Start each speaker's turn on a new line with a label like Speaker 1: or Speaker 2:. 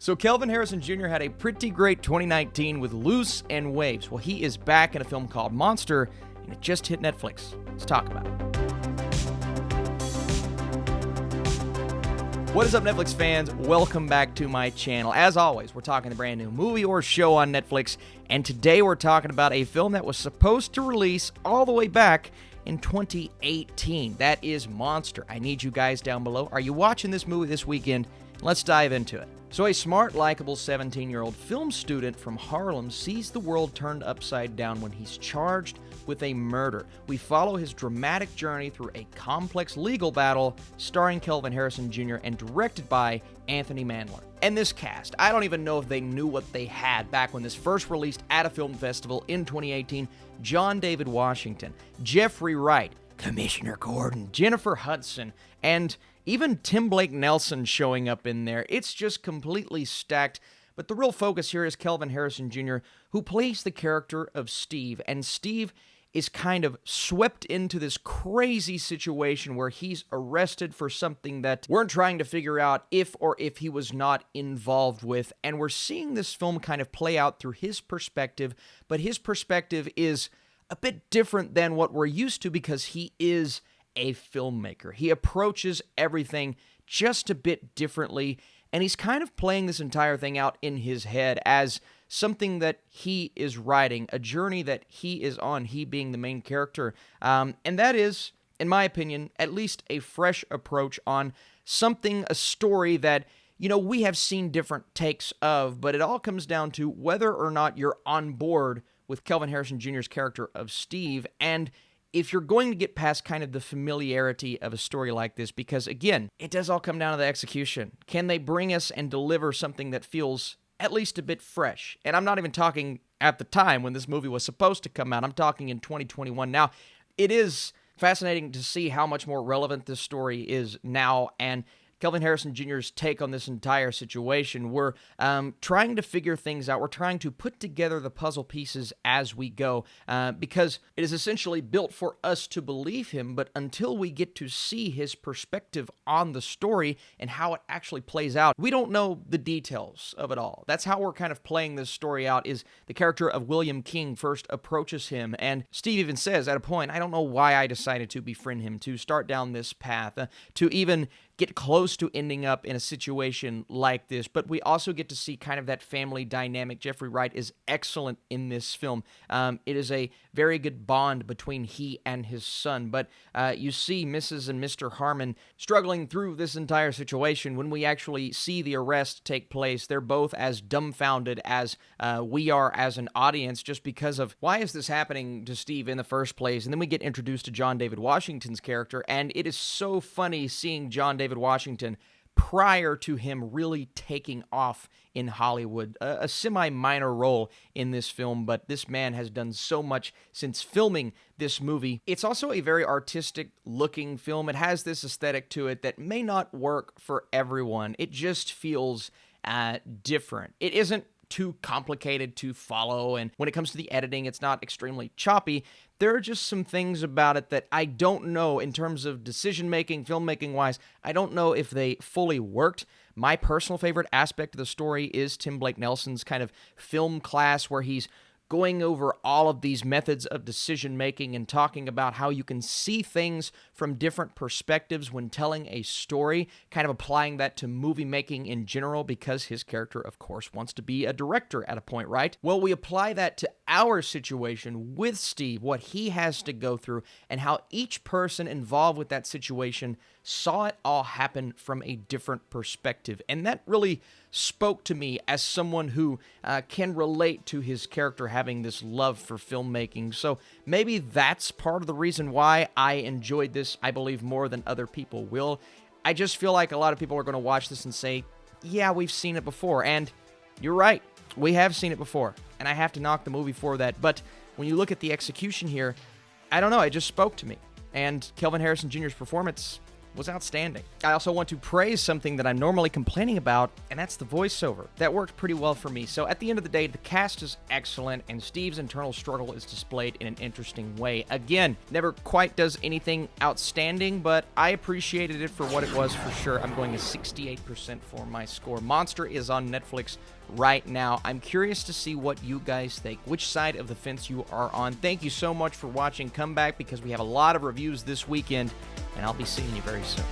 Speaker 1: So Kelvin Harrison Jr. had a pretty great 2019 with Loose and Waves. Well, he is back in a film called Monster, and it just hit Netflix. Let's talk about it. What is up, Netflix fans? Welcome back to my channel. As always, we're talking the brand new movie or show on Netflix, and today we're talking about a film that was supposed to release all the way back in 2018. That is Monster. I need you guys down below. Are you watching this movie this weekend? Let's dive into it. So a smart, likable 17-year-old film student from Harlem sees the world turned upside down when he's charged with a murder. We follow his dramatic journey through a complex legal battle starring Kelvin Harrison Jr. and directed by Anthony Manler. And this cast, I don't even know if they knew what they had back when this first released at a film festival in 2018. John David Washington, Jeffrey Wright, Commissioner Gordon, Jennifer Hudson, and even Tim Blake Nelson showing up in there. It's just completely stacked. But the real focus here is Kelvin Harrison Jr., who plays the character of Steve. And Steve is kind of swept into this crazy situation where he's arrested for something that we're trying to figure out if he was not involved with. And we're seeing this film kind of play out through his perspective, but his perspective is a bit different than what we're used to because he is a filmmaker. He approaches everything just a bit differently, and he's kind of playing this entire thing out in his head as something that he is writing, a journey that he is on, he being the main character. And that is, in my opinion, at least a fresh approach on something, a story that, we have seen different takes of, but it all comes down to whether or not you're on board with Kelvin Harrison Jr.'s character of Steve, and if you're going to get past kind of the familiarity of a story like this, because again, it does all come down to the execution. Can they bring us and deliver something that feels at least a bit fresh? And I'm not even talking at the time when this movie was supposed to come out. I'm talking in 2021 now. It is fascinating to see how much more relevant this story is now, and Kelvin Harrison Jr.'s take on this entire situation. We're trying to figure things out. We're trying to put together the puzzle pieces as we go because it is essentially built for us to believe him, but until we get to see his perspective on the story and how it actually plays out, we don't know the details of it all. That's how we're kind of playing this story out, is the character of William King first approaches him, and Steve even says at a point, I don't know why I decided to befriend him, to start down this path, to even get close to ending up in a situation like this. But we also get to see kind of that family dynamic. Jeffrey Wright is excellent in this film. It is a very good bond between he and his son. But you see Mrs. and Mr. Harmon struggling through this entire situation. When we actually see the arrest take place, they're both as dumbfounded as we are as an audience, just because of why is this happening to Steve in the first place? And then we get introduced to John David Washington's character, and it is so funny seeing John David Washington prior to him really taking off in Hollywood. A semi-minor role in this film, but this man has done so much since filming this movie. It's also a very artistic-looking film. It has this aesthetic to it that may not work for everyone. It just feels different. It isn't too complicated to follow, and when it comes to the editing, it's not extremely choppy. There are just some things about it that I don't know in terms of decision-making, filmmaking-wise. I don't know if they fully worked. My personal favorite aspect of the story is Tim Blake Nelson's kind of film class where he's going over all of these methods of decision-making and talking about how you can see things from different perspectives when telling a story, kind of applying that to movie-making in general, because his character, of course, wants to be a director at a point, right? Well, we apply that to our situation with Steve, what he has to go through, and how each person involved with that situation saw it all happen from a different perspective. And that really spoke to me as someone who can relate to his character having this love for filmmaking. So maybe that's part of the reason why I enjoyed this, I believe, more than other people will. I just feel like a lot of people are going to watch this and say, yeah, we've seen it before. And you're right. We have seen it before. And I have to knock the movie for that. But when you look at the execution here, I don't know. It just spoke to me. And Kelvin Harrison Jr.'s performance, was outstanding. I also want to praise something that I'm normally complaining about, and that's the voiceover. That worked pretty well for me. So at the end of the day, the cast is excellent, and Steve's internal struggle is displayed in an interesting way. Again, never quite does anything outstanding, but I appreciated it for what it was for sure. I'm going a 68% for my score. Monster is on Netflix right now. I'm curious to see what you guys think, which side of the fence you are on. Thank you so much for watching. Come back because we have a lot of reviews this weekend, and I'll be seeing you very soon.